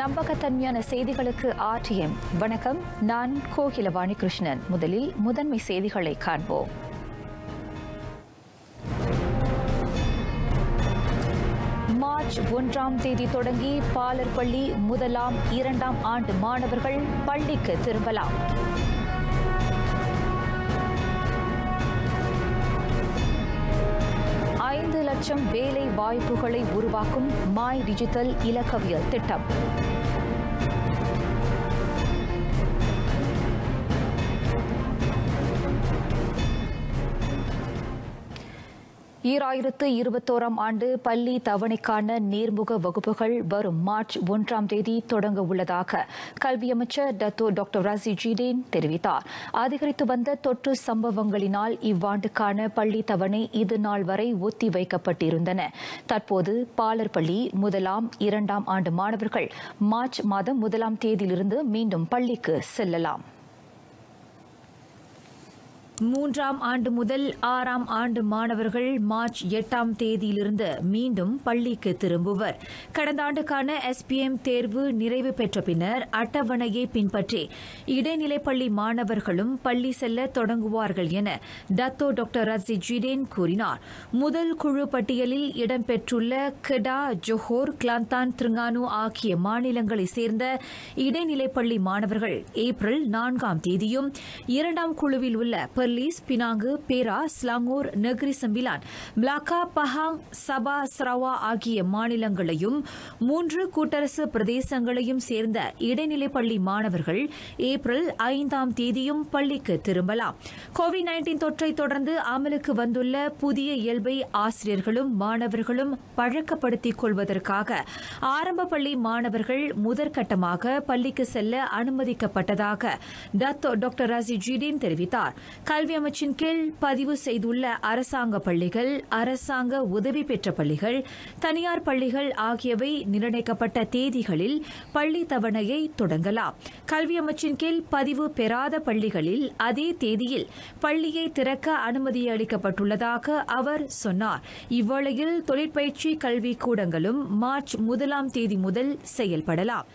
நம்பகத்தன்மையான செய்திகளுக்கு RTM. வணக்கம், நான் கோகிலவாணி கிருஷ்ணன். முதலில் முதன்மை செய்திகளை காண்போம். மார்ச் 1ஆம் தேதி தொடங்கி பாலர் பள்ளி 1ஆம் 2ஆம் ஆண்டு மாணவர்கள் பள்ளிக்கு திரும்பலாம். ஐந்து லட்சம் வேலை வாய்ப்புகளை உருவாக்கும் மை டிஜிட்டல் இலக்கவியல் திட்டம். ஈராயிரத்து 21ஆம் ஆண்டு பள்ளி தவணைக்கான நேர்முக வகுப்புகள் வரும் மார்ச் 1ஆம் தேதி தொடங்க உள்ளதாக கல்வி அமைச்சர் டாக்டர் ராசி ஜிடேன் தெரிவித்தார். அதிகரித்து வந்த தொற்று சம்பவங்களினால் இவ்வாண்டுக்கான பள்ளி தவணை இதுநாள் வரை ஒத்திவைக்கப்பட்டிருந்தன. தற்போது பாலர் பள்ளி 1ஆம் 2ஆம் ஆண்டு மாணவர்கள் மார்ச் மாதம் 1ஆம் தேதியிலிருந்து மீண்டும் பள்ளிக்கு செல்லலாம். 3ஆம் ஆண்டு முதல் 6ஆம் ஆண்டு மாணவர்கள் மார்ச் 8ஆம் தேதியிலிருந்து மீண்டும் பள்ளிக்கு திரும்புவர். கடந்த ஆண்டுக்கான SPM தேர்வு நிறைவு பெற்ற பின்னர் அட்டவணையை பின்பற்றி இடைநிலைப் பள்ளி மாணவர்களும் பள்ளி செல்ல தொடங்குவார்கள் என டாக்டர் ராசி ஜிடேன் கூறினார். முதல் குழு பட்டியலில் இடம்பெற்றுள்ள கெடா, ஜொஹோர், கிளாந்தான், திரிங்கானு ஆகிய மாநிலங்களைச் சேர்ந்த இடைநிலைப் பள்ளி மாணவர்கள் ஏப்ரல் 4ஆம் தேதியும், 2ஆம் குழுவில் உள்ள பர்லீஸ், பினாங்கு, பேரா, ஸ்லாங்கூர், நெகிரி சம்பிலான், மிலாக்கா, பஹாங், சபா, சரவா ஆகிய மாநிலங்களையும் 3 கூட்டரசு பிரதேசங்களையும் சேர்ந்த இடைநிலைப் பள்ளி மாணவர்கள் ஏப்ரல் 5ஆம் தேதியும் பள்ளிக்கு திரும்பலாம். கோவிட்-19 தொற்றை தொடர்ந்து அமலுக்கு வந்துள்ள புதிய இயல்பை ஆசிரியர்களும் மாணவர்களும் பழக்கப்படுத்திக் கொள்வதற்காக ஆரம்ப பள்ளி மாணவர்கள் முதற்கட்டமாக பள்ளிக்கு செல்ல அனுமதிக்கப்பட்டதாக டாக்டர் ராசி ஜிடேன் தெரிவித்தார். கல்வி அமைச்சின் கீழ் பதிவு செய்துள்ள அரசாங்க பள்ளிகள், அரசாங்க உதவி பெற்ற பள்ளிகள், தனியார் பள்ளிகள் ஆகியவை நிர்ணயிக்கப்பட்ட தேதிகளில் பள்ளி தவணையை தொடங்கலாம். கல்வி அமைச்சின் கீழ் பதிவு பெறாத பள்ளிகளில் அதே தேதியில் பள்ளியை திறக்க அனுமதி அளிக்கப்பட்டுள்ளதாக அவர் சொன்னார். இவ்வேளையில் தொழிற்பயிற்சி கல்வி கூடங்களும் மார்ச் 1ஆம் தேதி முதல் செயல்படலாம்.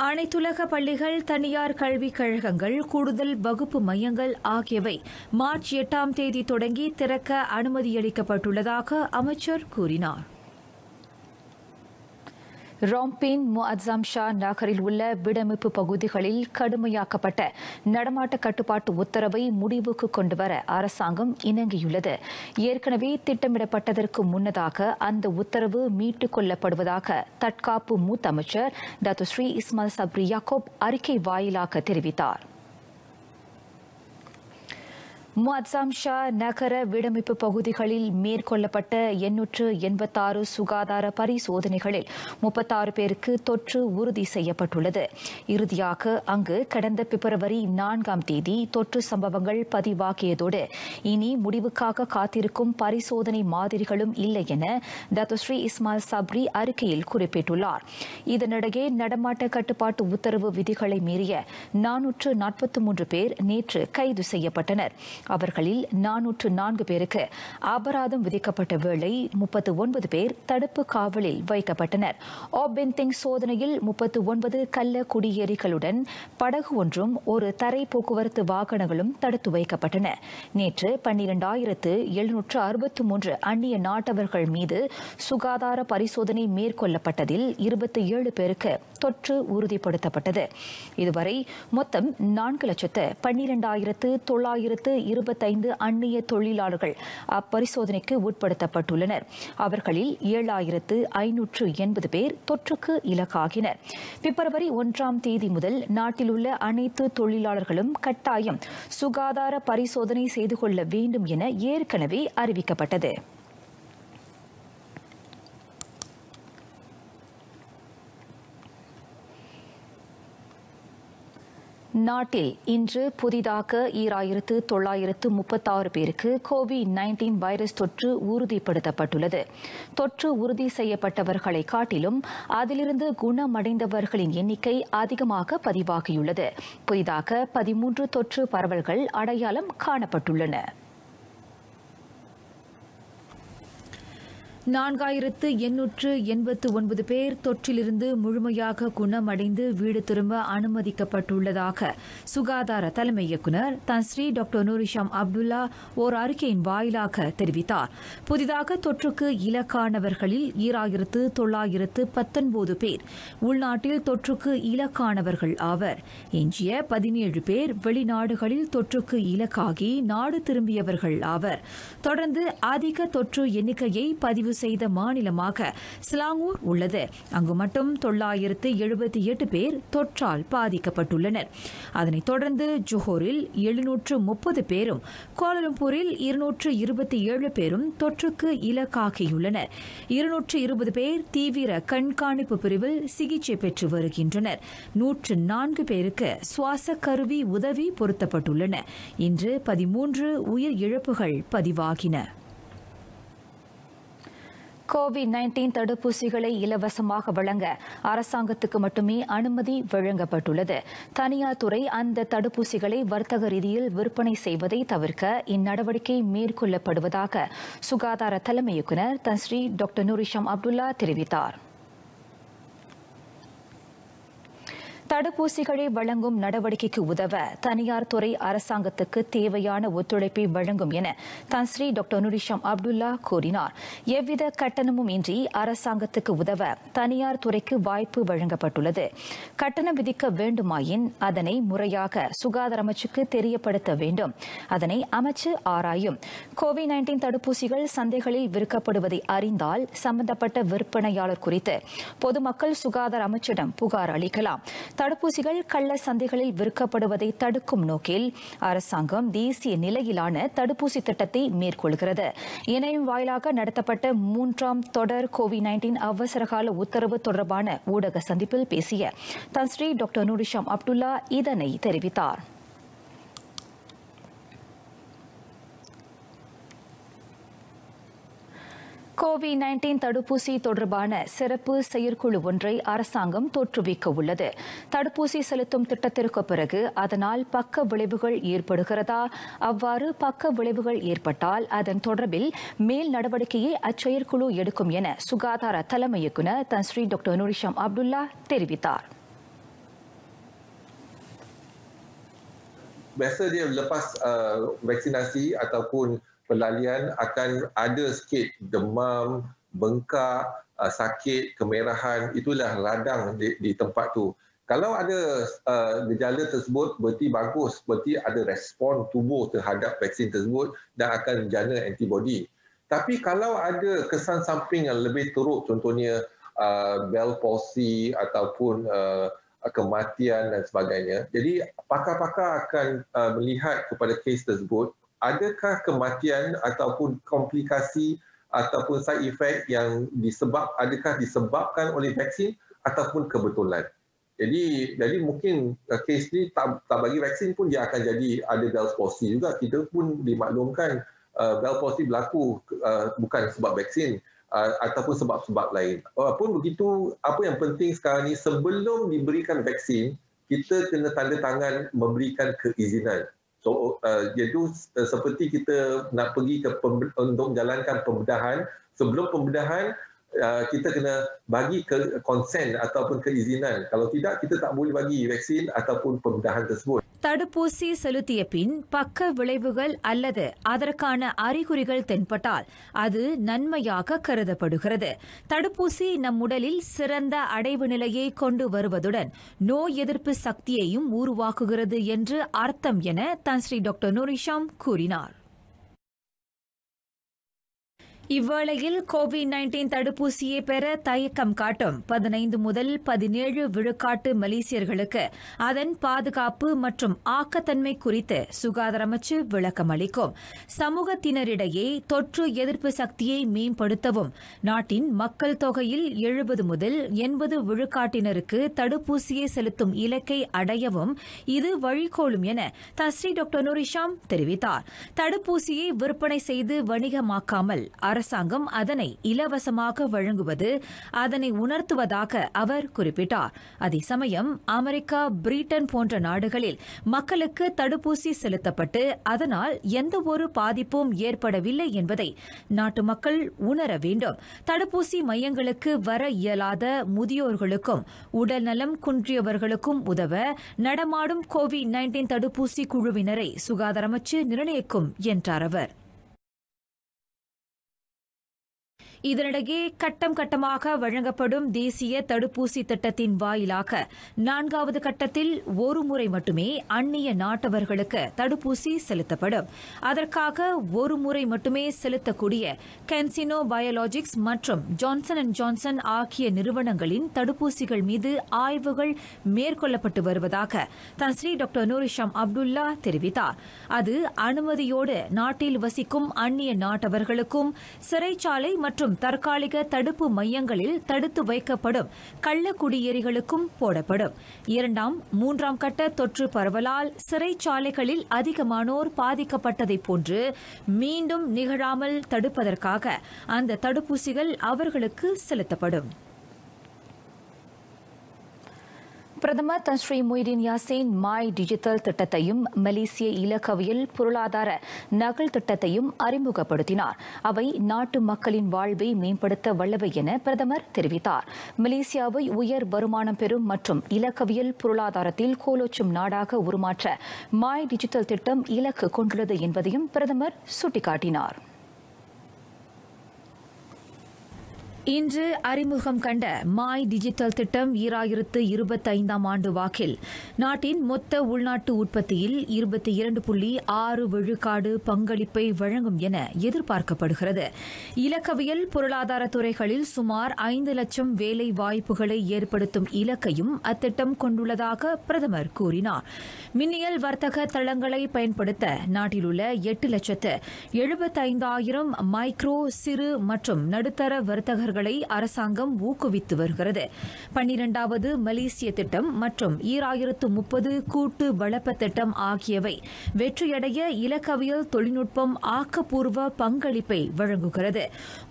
அனைத்துலக பள்ளிகள், தனியார் கல்விக் கழகங்கள், கூடுதல் வகுப்பு மையங்கள் ஆகியவை மார்ச் 8ஆம் தேதி தொடங்கி திறக்க அனுமதியளிக்கப்பட்டுள்ளதாக அமைச்சர் கூறினார். ராம்பின் முஅzzam ஷா நகரில் உள்ள விடமிப்பு பகுதிகளில் கடுமையாக்கப்பட்ட நடமாட்ட கட்டுப்பாட்டு உத்தரவை முடிவுக்கு கொண்டுவர அரசாங்கம் இணங்கியுள்ளது. ஏற்கனவே திட்டமிடப்பட்டதற்கு முன்னதாக அந்த உத்தரவு மீட்டுக் கொள்ளப்படுவதாக தற்காப்பு மூத்த அமைச்சர் டாக்டர் ஸ்ரீ இஸ்மாயில் சப்ரி யாக்கூப் அறிக்கை வாயிலாக தெரிவித்தார். முஅzzam ஷா நகர விடமிப்பு பகுதிகளில் மேற்கொள்ளப்பட்ட 886 சுகாதார பரிசோதனைகளில் 36 பேருக்கு தொற்று உறுதி செய்யப்பட்டுள்ளது. இறுதியாக அங்கு கடந்த பிப்ரவரி 4ஆம் தேதி தொற்று சம்பவங்கள் பதிவாகியதோடு இனி முடிவுக்காக காத்திருக்கும் பரிசோதனை மாதிரிகளும் இல்லை என டாக்டர் ஸ்ரீ இஸ்மாயில் சப்ரி அறிக்கையில் குறிப்பிட்டுள்ளார். இதனிடையே நடமாட்ட கட்டுப்பாட்டு உத்தரவு விதிகளை மீறிய 443 பேர் நேற்று கைது செய்யப்பட்டனர். அவர்களில் 404 பேருக்கு அபராதம் விதிக்கப்பட்ட வேளை 39 பேர் தடுப்பு காவலில் வைக்கப்பட்டனர். ஓபென்திங் சோதனையில் 39 கள்ள குடியேறிகளுடன் படகு ஒன்றும் ஒரு தரை போக்குவரத்து வாகனங்களும் தடுத்து வைக்கப்பட்டன. நேற்று 12,763 அந்நிய நாட்டவர்கள் மீது சுகாதார பரிசோதனை மேற்கொள்ளப்பட்டதில் 27 பேருக்கு தொற்று உறுதிப்படுத்தப்பட்டது. இதுவரை மொத்தம் 4,12,925 அந்நிய தொழிலாளர்கள் அப்பரிசோதனைக்கு உட்படுத்தப்பட்டுள்ளனர். அவர்களில் 7,580 பேர் தொற்றுக்கு இலக்காகினர். பிப்ரவரி 1ஆம் தேதி முதல் நாட்டில் உள்ள அனைத்து தொழிலாளர்களும் கட்டாயம் சுகாதார பரிசோதனை செய்து கொள்ள வேண்டும் என ஏற்கனவே அறிவிக்கப்பட்டது. நாட்டில் இன்று புதிதாக 2,936 பேருக்கு கோவிட்-19 வைரஸ் தொற்று உறுதிப்படுத்தப்பட்டுள்ளது. தொற்று உறுதி செய்யப்பட்டவர்களை காட்டிலும் அதிலிருந்து குணமடைந்தவர்களின் எண்ணிக்கை அதிகமாக பதிவாகியுள்ளது. புதிதாக 13 தொற்று பரவல்கள் அடையாளம் காணப்பட்டுள்ளன. 4889 பேர் தொற்றிலிருந்து முழுமையாக குணமடைந்து வீடு திரும்ப அனுமதிக்கப்பட்டுள்ளதாக சுகாதார தலைமை இயக்குநர் தன்ஸ்ரீ டாக்டர் நூரிஷாம் அப்துல்லா ஓர் அறிக்கையின் வாயிலாக தெரிவித்தார். புதிதாக தொற்றுக்கு இலக்கானவர்களில் 2919 பேர் உள்நாட்டில் தொற்றுக்கு இலக்கானவர்கள் ஆவர். எஞ்சிய 17 பேர் வெளிநாடுகளில் தொற்றுக்கு இலக்காகி நாடு திரும்பியவர்கள் ஆவர். தொடர்ந்து அதிக தொற்று எண்ணிக்கையை பதிவு செய்த மாநிலமாக சிலாங்கூர் உள்ளது. அங்கு மட்டும் 978 பேர் தொற்றால் பாதிக்கப்பட்டுள்ளனர். அதனைத் தொடர்ந்து ஜோஹரில் 730 பேரும் கோலாலம்பூரில் 227 பேரும் தொற்றுக்கு இலக்காகியுள்ளனர். 220 பேர் தீவிர கண்காணிப்பு பிரிவில் சிகிச்சை பெற்று வருகின்றனர். 104 பேருக்கு சுவாச கருவி உதவி பொருத்தப்பட்டுள்ளன. இன்று 13 உயிர் இழப்புகள் பதிவாகின. கோவிட்-19 தடுப்பூசிகளை இலவசமாக வழங்க அரசாங்கத்துக்கு மட்டுமே அனுமதி வழங்கப்பட்டுள்ளது. தனியார் துறை அந்த தடுப்பூசிகளை வர்த்தக ரீதியில் விற்பனை செய்வதை தவிர்க்க இந்நடவடிக்கை மேற்கொள்ளப்படுவதாக சுகாதார தலைமை இயக்குநர் தன்ஸ்ரீ டாக்டர் நூரிஷாம் அப்துல்லா தெரிவித்தார். தடுப்பூசிகளை வழங்கும் நடவடிக்கைக்கு உதவ தனியார் துறை அரசாங்கத்துக்கு தேவையான ஒத்துழைப்பை வழங்கும் என தன்ஸ்ரீ டாக்டர் நூரிஷாம் அப்துல்லா கூறினார். எவ்வித கட்டணமும் இன்றி அரசாங்கத்துக்கு உதவ தனியார் துறைக்கு வாய்ப்பு வழங்கப்பட்டுள்ளது. கட்டணம் விதிக்க வேண்டுமாயின் அதனை முறையாக சுகாதார அமைச்சுக்கு தெரியப்படுத்த வேண்டும். அதனை அமைச்சு ஆராயும். கோவிட்-19 தடுப்பூசிகள் சந்தைகளில் விற்கப்படுவதை அறிந்தால் சம்பந்தப்பட்ட விற்பனையாளர் குறித்து பொதுமக்கள் சுகாதார அமைச்சிடம் புகார் அளிக்கலாம். தடுப்பூசிகள் கள்ள சந்தைகளில் விற்கப்படுவதை தடுக்கும் நோக்கில் அரசாங்கம் தேசிய நிலையிலான தடுப்பூசி திட்டத்தை மேற்கொள்கிறது. இணையம் வாயிலாக நடத்தப்பட்ட 3ஆம் தொடர் கோவிட்-19 அவசரகால உத்தரவு தொடர்பான ஊடக சந்திப்பில் பேசிய தன்ஸ்ரீ டாக்டர் நூரிஷாம் அப்துல்லா இதனை தெரிவித்தார். கோவிட்-19 தடுப்பூசி தொடர்பான சிறப்பு செயற்குழு ஒன்றை அரசாங்கம் தோற்றுவிக்க உள்ளது. தடுப்பூசி செலுத்தும் திட்டத்திற்கு பிறகு அதனால் பக்க விளைவுகள் ஏற்படுகிறதா, அவ்வாறு பக்க விளைவுகள் ஏற்பட்டால் அதன் தொடர்பில் மேல் நடவடிக்கையை அச்செயற்குழு எடுக்கும் என சுகாதார தலைமை இயக்குநர் தன்ஸ்ரீ டாக்டர் நூரிஷாம் அப்துல்லா தெரிவித்தார். Biasa dia lepas vaksinasi ataupun pelalian akan ada sikit demam, bengkak, sakit, kemerahan, itulah radang di tempat tu. Kalau ada gejala tersebut berarti bagus, berarti ada respon tubuh terhadap vaksin tersebut dan akan menjana antibody. Tapi kalau ada kesan samping yang lebih teruk, contohnya Bell palsy ataupun kematian dan sebagainya. Jadi pakar-pakar akan melihat kepada kes tersebut, adakah kematian ataupun komplikasi ataupun side effect yang adakah disebabkan oleh vaksin ataupun kebetulan. Jadi mungkin kes ni tak bagi vaksin pun dia akan jadi ada Bell palsy juga. Kita pun dimaklumkan Bell palsy berlaku bukan sebab vaksin ataupun sebab-sebab lain. Walaupun begitu, apa yang penting sekarang ni sebelum diberikan vaksin, kita kena tanda tangan memberikan keizinan. So, iaitu seperti kita nak pergi untuk menjalankan pembedahan. Sebelum pembedahan, kita kena bagi konsen ataupun keizinan. Kalau tidak, kita tak boleh bagi vaksin ataupun pembedahan tersebut. தடுப்பூசி செலுத்திய பின் பக்க விளைவுகள் அல்லது அதற்கான அறிகுறிகள் தென்பட்டால் அது நன்மையாக கருதப்படுகிறது. தடுப்பூசி நம் உடலில் சிறந்த அடைவு நிலையை கொண்டு வருவதுடன் நோய் எதிர்ப்பு சக்தியையும் உருவாக்குகிறது என்று அர்த்தம் என தன்ஸ்ரீ டாக்டர் நூரிஷாம் கூறினார். இவ்வேளையில் கோவிட்-19 தடுப்பூசியை பெற தயக்கம் காட்டும் 15 முதல் 17 விழுக்காட்டு மலேசியர்களுக்கு அதன் பாதுகாப்பு மற்றும் ஆக்கத்தன்மை குறித்து சுகாதார அமைச்சு விளக்கம் அளிக்கும். சமூகத்தினரிடையே தொற்று எதிர்ப்பு சக்தியை மேம்படுத்தவும் நாட்டின் மக்கள் தொகையில் 70 முதல் 80 விழுக்காட்டினருக்கு தடுப்பூசியை செலுத்தும் இலக்கை அடையவும் இது வழிகோலும் என தன்ஸ்ரீ டாக்டர் நூரிஷாம் தெரிவித்தார். தடுப்பூசியை விற்பனை செய்து வணிகமாக்காமல் அரசாங்கம் அதனை இலவசமாக வழங்குவது அதனை உணர்த்துவதாக அவர் குறிப்பிட்டார். அதே சமயம் அமெரிக்கா, பிரிட்டன் போன்ற நாடுகளில் மக்களுக்கு தடுப்பூசி செலுத்தப்பட்டு அதனால் எந்தவொரு பாதிப்பும் ஏற்படவில்லை என்பதை நாட்டு மக்கள் உணர வேண்டும். தடுப்பூசி மையங்களுக்கு வர இயலாத முதியோர்களுக்கும் உடல்நலம் குன்றியவர்களுக்கும் உதவ நடமாடும் கோவிட்-19 தடுப்பூசி குழுவினரை சுகாதார அமைச்சு நிர்ணயிக்கும் என்றார் அவர். இதனிடையே கட்டம் கட்டமாக வழங்கப்படும் தேசிய தடுப்பூசி திட்டத்தின் வாயிலாக 4வது கட்டத்தில் ஒரு முறை மட்டுமே அந்நிய நாட்டவர்களுக்கு தடுப்பூசி செலுத்தப்படும். அதற்காக ஒரு முறை மட்டுமே செலுத்தக்கூடிய கேன்சினோ பயோலாஜிக்ஸ் மற்றும் ஜான்சன் அண்ட் ஜான்சன் ஆகிய நிறுவனங்களின் தடுப்பூசிகள் மீது ஆய்வுகள் மேற்கொள்ளப்பட்டு வருவதாக தன்ஸ்ரீ டாக்டர் நூரிஷாம் அப்துல்லா தெரிவித்தார். அது அனுமதியோடு நாட்டில் வசிக்கும் அந்நிய நாட்டவர்களுக்கும் சிறைச்சாலை மற்றும் தற்காலிக தடுப்பு மையங்களில் தடுத்து வைக்கப்படும் கள்ள குடியேறிகளுக்கும் போடப்படும். 2ஆம், 3ஆம் கட்ட தொற்று பரவலால் சிறைச்சாலைகளில் அதிகமானோர் பாதிக்கப்பட்டதைப் போன்று மீண்டும் நிகழாமல் தடுப்பதற்காக அந்த தடுப்பூசிகள் அவர்களுக்கு செலுத்தப்படும். பிரதமர் தன்ஸ்ரீ முய்தீன் யாசின் மாய் டிஜிட்டல் திட்டத்தையும் மலேசிய இலக்கவியல் பொருளாதார நகல் திட்டத்தையும் அறிமுகப்படுத்தினார். அவை நாட்டு மக்களின் வாழ்வை மேம்படுத்த வல்லவை என பிரதமர் தெரிவித்தார். மலேசியாவை உயர் வருமானம் பெறும் மற்றும் இலக்கவியல் பொருளாதாரத்தில் கோலோச்சும் நாடாக உருமாற்ற மாய் டிஜிட்டல் திட்டம் இலக்கு கொண்டுள்ளது என்பதையும் பிரதமர் சுட்டிக்காட்டினார். இன்று அறிமுகம் கண்ட மாய் டிஜிட்டல் திட்டம் 2025ஆம் ஆண்டு வாக்கில் நாட்டின் மொத்த உள்நாட்டு உற்பத்தியில் 22.6% பங்களிப்பை வழங்கும் என எதிர்பார்க்கப்படுகிறது. இலக்கவியல் பொருளாதார துறைகளில் சுமார் 5 லட்சம் வேலை வாய்ப்புகளை ஏற்படுத்தும் இலக்கையும் அத்திட்டம் கொண்டுள்ளதாக பிரதமர் கூறினார். மின்னியல் வர்த்தக தளங்களை பயன்படுத்த நாட்டிலுள்ள 8,75,000 மைக்ரோ, சிறு மற்றும் நடுத்தர வர்த்தகர்கள் அரசாங்கம் ஊக்குவித்து வருகிறது. 12வது மலேசிய திட்டம் மற்றும் 2030 கூட்டு வளப்ப திட்டம் ஆகியவை வெற்றியடைய இலக்கவியல் தொழில்நுட்பம் ஆக்கப்பூர்வ பங்களிப்பை வழங்குகிறது.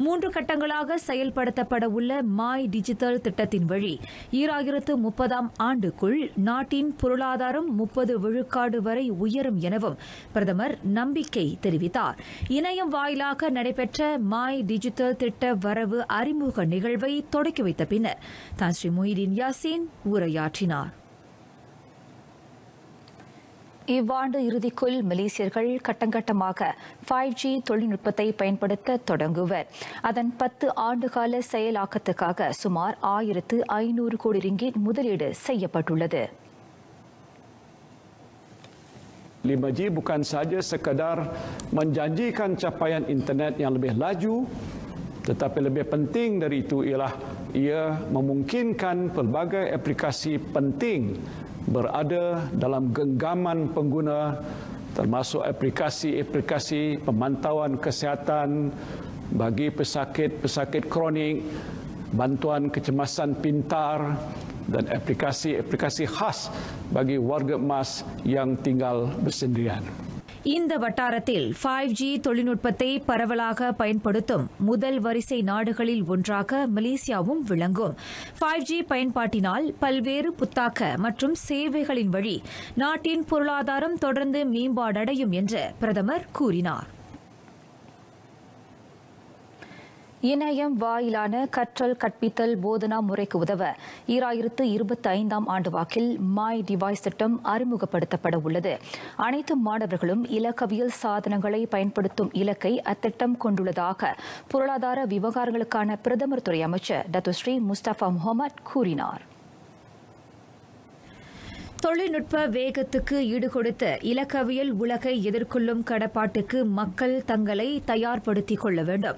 3 கட்டங்களாக செயல்படுத்தப்பட உள்ள மாய் டிஜிட்டல் திட்டத்தின் வழி 2030ஆம் ஆண்டுக்குள் நாட்டின் பொருளாதாரம் 30 விழுக்காடு வரை உயரும் எனவும் பிரதமர் நம்பிக்கை தெரிவித்தார். இணையம் வாயிலாக நடைபெற்ற மாய் டிஜிட்டல் திட்ட வரவு அறிமுக நிகழ்வை தொடக்கி வைத்த பின்னர் தன்ஸ்ரீ முய்தீன் யாசின் உரையாற்றினார். இவ்வாண்டு இறுதிக்குள் மலேசியர்கள் கட்டங்கட்டமாக 5G தொழில்நுட்பத்தை பயன்படுத்த தொடங்குவர். அதன் 10 ஆண்டுகால செயலாக்கத்துக்காக சுமார் 1,500 கோடி ரிங்கிட் முதலீடு செய்யப்பட்டுள்ளது. 5G bukan sahaja sekadar menjanjikan capaian internet yang lebih laju, tetapi lebih penting dari itu ialah ia memungkinkan pelbagai aplikasi penting berada dalam genggaman pengguna, termasuk aplikasi-aplikasi pemantauan kesihatan bagi pesakit kronik, bantuan kecemasan pintar dan aplikasi-aplikasi khas bagi warga emas yang tinggal bersendirian. இந்த வட்டாரத்தில் 5G தொழில்நுட்பத்தை பரவலாக பயன்படுத்தும் முதல் வரிசை நாடுகளில் ஒன்றாக மலேசியாவும் விளங்கும். 5G பயன்பாட்டினால் பல்வேறு புத்தாக்க மற்றும் சேவைகளின் வழி நாட்டின் பொருளாதாரம் தொடர்ந்து மேம்பாடடையும் என்று பிரதமர் கூறினார். இணையம் வாயிலான கற்றல் கற்பித்தல் போதனா முறைக்கு உதவ 2025ஆம் ஆண்டு வாக்கில் மாய் டிவைஸ் திட்டம் அறிமுகப்படுத்தப்பட உள்ளது. அனைத்து மாணவர்களும் இலக்கவியல் சாதனங்களை பயன்படுத்தும் இலக்கை அத்திட்டம் கொண்டுள்ளதாக பொருளாதார விவகாரங்களுக்கான பிரதமர் துறை அமைச்சர் டத்தோ ஸ்ரீ முஸ்தபா முகமது கூறினார். தொழில்நுட்ப வேகத்துக்கு ஈடுகொடுத்த இலக்கவியல் உலகை எதிர்கொள்ளும் கடப்பாட்டுக்கு மக்கள் தங்களை தயார்படுத்திக் கொள்ள வேண்டும்.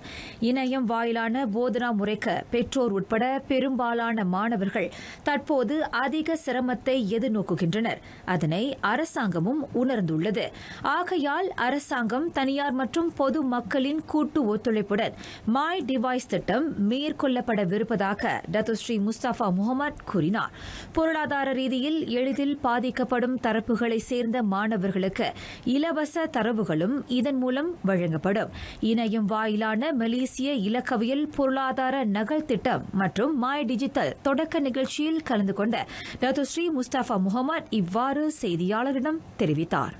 இணையம் வாயிலான போதனா முறைக்கு பெற்றோர் உட்பட பெரும்பாலான மாணவர்கள் தற்போது அதிக சிரமத்தை எதிர்நோக்குகின்றனர். அதனை அரசாங்கமும் உணர்ந்துள்ளது. ஆகையால் அரசாங்கம், தனியார் மற்றும் பொது மக்களின் கூட்டு ஒத்துழைப்புடன் மாய் டிவைஸ் திட்டம் மேற்கொள்ளப்படவிருப்பதாக டத்தோ ஸ்ரீ முஸ்தபா முகமது கூறினார். பொருளாதார ரீதியில் எளிதில் பாதிக்கப்படும் தரப்புகளை சேர்ந்த மாணவர்களுக்கு இலவச தரவுகளும் இதன் மூலம் வழங்கப்படும். இணையம் வாயிலான மலேசிய இலக்கவியல் பொருளாதார நகல் திட்டம் மற்றும் மாய் டிஜிட்டல் தொடக்க நிகழ்ச்சியில் கலந்து கொண்ட டாக்டர் ஸ்ரீ முஸ்தபா முகமது இவ்வாறு செய்தியாளரிடம் தெரிவித்தார்.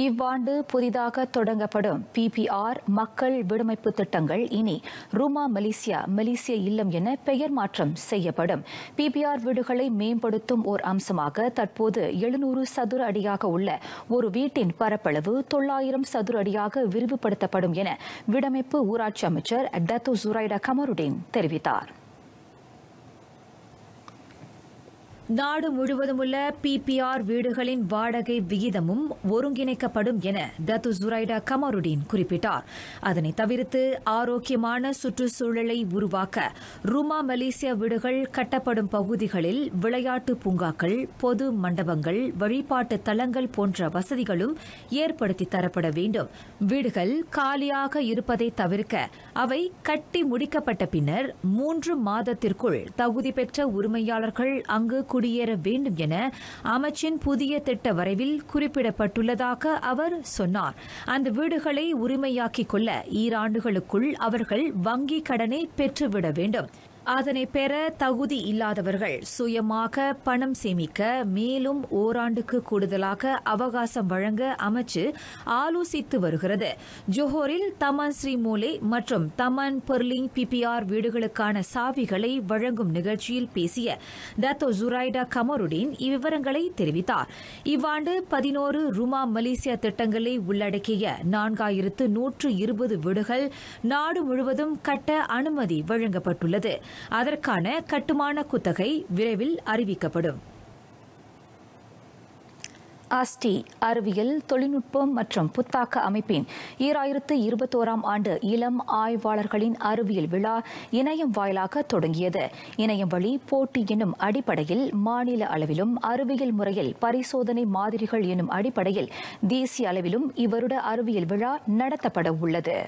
இவ்வாண்டு புதிதாக தொடங்கப்படும் PPR மக்கள் வீடமைப்பு திட்டங்கள் இனி ரூமா மலேசிய இல்லம் என பெயர் மாற்றம் செய்யப்படும். PPR வீடுகளை மேம்படுத்தும் ஓர் அம்சமாக தற்போது 700 சதுர அடியாக உள்ள ஒரு வீட்டின் பரப்பளவு 900 சதுர அடியாக விரிவுபடுத்தப்படும் என வீடமைப்பு ஊராட்சி அமைச்சர் டத்தோ ஜுரைடா கமருடீன் தெரிவித்தார். நாடு முழுவதும் உள்ள PPR வீடுகளின் வாடகை விகிதமும் ஒருங்கிணைக்கப்படும் என டத்து ஜுரைடா கமருடீன் குறிப்பிட்டார். அதனை தவிர்த்து ஆரோக்கியமான சுற்றுச்சூழலை உருவாக்க ரூமா மலேசியா வீடுகள் கட்டப்படும் பகுதிகளில் விளையாட்டு பூங்காக்கள், பொது மண்டபங்கள், வழிபாட்டு தலங்கள் போன்ற வசதிகளும் ஏற்படுத்தி தரப்பட வேண்டும். வீடுகள் காலியாக இருப்பதை தவிர்க்க அவை கட்டி முடிக்கப்பட்ட பின்னர் 3 மாதத்திற்குள் தகுதி பெற்ற உரிமையாளர்கள் அங்கு குடியேற வேண்டும் என அமைச்சின் புதிய திட்ட வரைவில் குறிப்பிடப்பட்டுள்ளதாக அவர் சொன்னார். அந்த வீடுகளை உரிமையாக்கிக் கொள்ள 2 ஆண்டுகளுக்குள் அவர்கள் வங்கிக் கடனை பெற்றுவிட வேண்டும். அதனை பெற தகுதி இல்லாதவர்கள் சுயமாக பணம் சேமிக்க மேலும் ஓராண்டுக்கு கூடுதலாக அவகாசம் வழங்க அமைச்சு ஆலோசித்து வருகிறது. ஜோஹோரில் தமான் ஸ்ரீ மூலே மற்றும் தமான் பெர்லிங் PPR வீடுகளுக்கான சாவிகளை வழங்கும் நிகழ்ச்சியில் பேசிய டத்தோ ஜுரைடா கமருடீன் இவ்விவரங்களை தெரிவித்தார். இவ்வாண்டு 11 ரூமா மலேசியா திட்டங்களை உள்ளடக்கிய 4120 வீடுகள் நாடு முழுவதும் கட்ட அனுமதி வழங்கப்பட்டுள்ளது. அதற்கான கட்டுமான குத்தகை விரைவில் அறிவிக்கப்படும். ASTI அறிவியல் தொழில்நுட்பம் மற்றும் புத்தாக்க அமைப்பின் 2021ஆம் ஆண்டு இளம் ஆய்வாளர்களின் அறிவியல் விழா இணையம் வாயிலாக தொடங்கியது. இணையம் வழி போட்டி எனும் அடிப்படையில் மாநில அளவிலும் அறிவியல் முறையில் பரிசோதனை மாதிரிகள் எனும் அடிப்படையில் தேசிய அளவிலும் இவ்வருட அறிவியல் விழா நடத்தப்பட உள்ளது.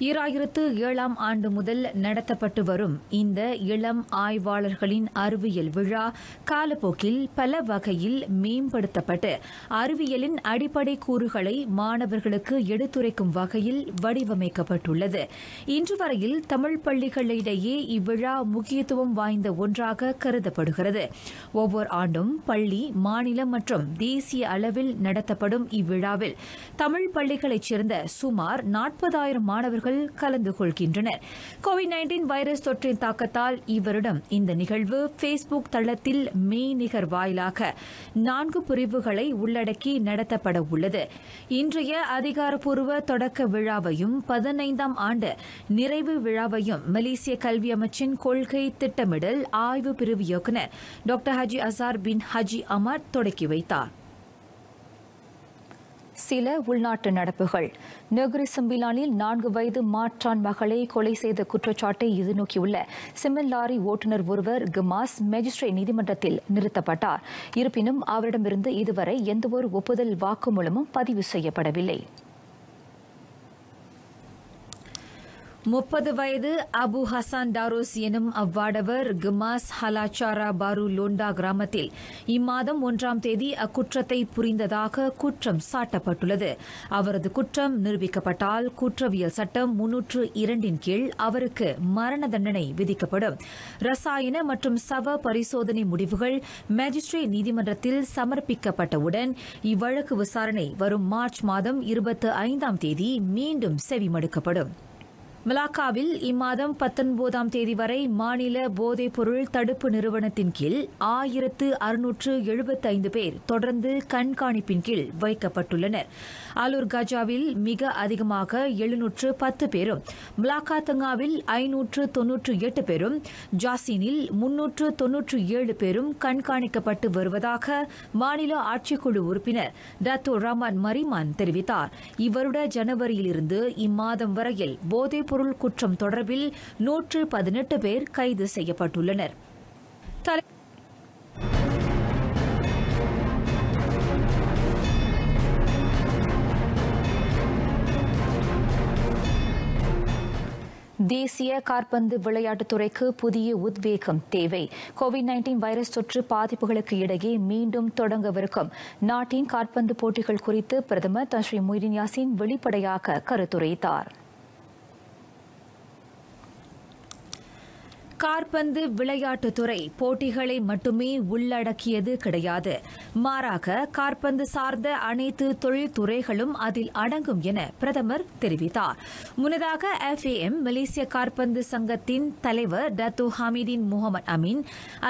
2007ஆம் ஆண்டு முதல் நடத்தப்பட்டு வரும் இந்த இளம் ஆய்வாளர்களின் அறிவியல் விழா காலப்போக்கில் பல வகையில் மேம்படுத்தப்பட்டு அறிவியலின் அடிப்படை கூறுகளை மாணவர்களுக்கு எடுத்துரைக்கும் வகையில் வடிவமைக்கப்பட்டுள்ளது. இன்று வரையில் தமிழ் பள்ளிகளிடையே இவ்விழா முக்கியத்துவம் வாய்ந்த ஒன்றாக கருதப்படுகிறது. ஒவ்வொரு ஆண்டும் பள்ளி, மாநிலம் மற்றும் தேசிய அளவில் நடத்தப்படும் இவ்விழாவில் தமிழ் பள்ளிகளைச் சேர்ந்த சுமார் 40,000 மாணவர்கள் கலந்து கொள்கின்றனர். கோவிட்-19 வைரஸ் தொற்றின் தாக்கத்தால் இவ்வருடம் இந்த நிகழ்வு Facebook தளத்தில் மெய்நிகர் வாயிலாக 4 பிரிவுகளை உள்ளடக்கி நடத்தப்பட உள்ளது. இன்றைய அதிகாரப்பூர்வ தொடக்க விழாவையும் 15ஆம் ஆண்டு நிறைவு விழாவையும் மலேசிய கல்வி அமைச்சின் கொள்கை திட்டமிடல் ஆய்வு பிரிவு இயக்குநர் டாக்டர் ஹஜி அசார் பின் ஹஜி அமர் தொடக்கி வைத்தார். சில உள்நாட்டு நடப்புகள். நெகிரி சம்பிலானில் 4 வயது மாற்றான் மகளை கொலை செய்த குற்றச்சாட்டை எதிர்நோக்கியுள்ள சிமெண்ட் லாரி ஓட்டுநர் ஒருவர் கமாஸ் மேஜிஸ்ட்ரேட் நீதிமன்றத்தில் நிறுத்தப்பட்டார். இருப்பினும் அவரிடமிருந்து இதுவரை எந்தவொரு ஒப்புதல் வாக்குமூலமும் பதிவு செய்யப்படவில்லை. 30 வயது அபு ஹசான் டாரோஸ் எனும் அவ்வாடவர் கமாஸ் ஹலாச்சாரா பாரு லோண்டா கிராமத்தில் இம்மாதம் 1ஆம் தேதி அக்குற்றத்தை புரிந்ததாக குற்றம் சாட்டப்பட்டுள்ளது. அவரது குற்றம் நிரூபிக்கப்பட்டால் குற்றவியல் சட்டம் 302 கீழ் அவருக்கு மரண தண்டனை விதிக்கப்படும். ரசாயன மற்றும் சவ பரிசோதனை முடிவுகள் மேஜிஸ்ட்ரேட் நீதிமன்றத்தில் சமர்ப்பிக்கப்பட்டவுடன் இவ்வழக்கு விசாரணை வரும் மார்ச் மாதம் 25ஆம் தேதி மீண்டும் செவிமடுக்கப்படும். மலாக்காவில் இம்மாதம் 19ஆம் தேதி வரை மாநில போதைப்பொருள் தடுப்பு நிறுவனத்தின் கீழ் 1675 பேர் தொடர்ந்து கண்காணிப்பின் கீழ் வைக்கப்பட்டுள்ளனர். அலூர் கஜாவில் மிக அதிகமாக 710 பேரும், மலாக்கா தங்காவில் 598 பேரும், ஜாசினில் 397 பேரும் கண்காணிக்கப்பட்டு வருவதாக மாநில ஆட்சிக்குழு உறுப்பினர் டத்தோ ரஹ்மான் மரிமான் தெரிவித்தார். இவ்வருட ஜனவரியிலிருந்து இம்மாதம் வரையில் போதை பொருள் குற்றம் தொடர்பில் 118 பேர் கைது செய்யப்பட்டுள்ளனர். தேசிய காற்பந்து விளையாட்டுத் துறைக்கு புதிய உத்வேகம் தேவை. கோவிட்-19 வைரஸ் தொற்று பாதிப்புகளுக்கு இடையே மீண்டும் தொடங்கவிருக்கும் நாட்டின் காற்பந்து போட்டிகள் குறித்து பிரதமர் தஸ்ரீ மொய்தீன் யாசின் வெளிப்படையாக கருத்துரைத்தார். காற்பந்து விளையாட்டுத்துறை போட்டிகளை மட்டுமே உள்ளடக்கியது கிடையாது. மாறாக காற்பந்து சார்ந்த அனைத்து தொழில்துறைகளும் அதில் அடங்கும் என பிரதமர் தெரிவித்தார். முன்னதாக FAM மலேசிய காற்பந்து சங்கத்தின் தலைவர் டத்தோ ஹமீதின் முகமது அமீன்,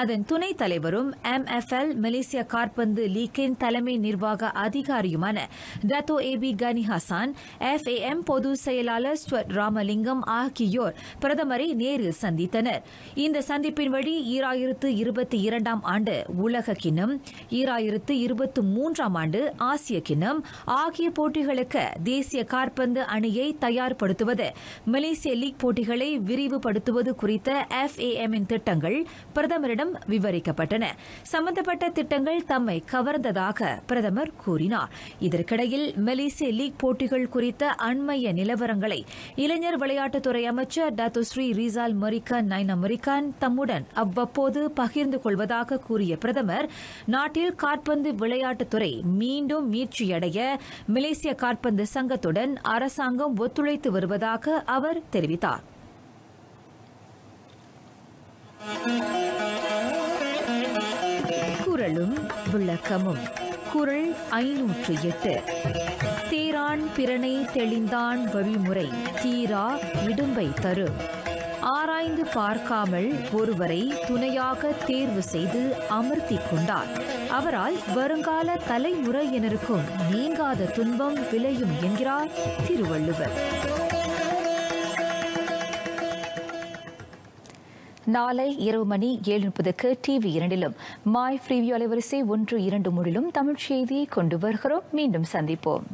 அதன் துணைத் தலைவரும் MFL மலேசிய காற்பந்து லீக்கின் தலைமை நிர்வாக அதிகாரியுமான டத்தோ AB கனி ஹசான், FAM பொது செயலாளர் ஸ்டுவர்ட் ராமலிங்கம் ஆகியோர் பிரதமரை நேரில் சந்தித்தனர். இந்த சந்திப்பின் வழி 2022 ஆண்டு உலக கிண்ணம், 2023 ஆண்டு ஆசிய கிண்ணம் ஆகிய போட்டிகளுக்கு தேசிய காற்பந்து அணியை தயார்படுத்துவது, மலேசிய லீக் போட்டிகளை விரிவுபடுத்துவது குறித்த FAM-இன் திட்டங்கள் பிரதமரிடம் விவரிக்கப்பட்டன. சம்பந்தப்பட்ட திட்டங்கள் தம்மை கவர்ந்ததாக பிரதமர் கூறினார். இதற்கிடையில் மலேசிய லீக் போட்டிகள் குறித்த அண்மைய நிலவரங்களை இளைஞர் விளையாட்டுத்துறை அமைச்சர் டாக்டர் ஸ்ரீ ரிசால் மரிக்கான் நைனா மரிக்கான் தம்முடன் அவ்வப்போது பகிர்ந்து கொள்வதாக கூறிய பிரதமர், நாட்டில் காற்பந்து விளையாட்டுத்துறை மீண்டும் மீட்சியடைய மலேசிய காற்பந்து சங்கத்துடன் அரசாங்கம் ஒத்துழைத்து வருவதாக அவர் தெரிவித்தார். குரலும் விளக்கமும். குறள் 508. தேரான் பிறனை தெளிந்தான் வழிமுறை தீரா இடும்பை தரும். ஆராய்ந்து பார்க்காமல் ஒருவரை துணையாக தேர்வு செய்து அமர்த்திக் கொண்டார். அவரால் வருங்கால தலைமுறையினருக்கும் நீங்காத துன்பம் விளையும் என்கிறார் திருவள்ளுவர். நாளை இரவு மணி 7:30 TV2 மாய் ஃப்ரீவியூ அலைவரிசை 1-2 தமிழ் செய்தியை கொண்டு வருகிறோம். மீண்டும் சந்திப்போம்.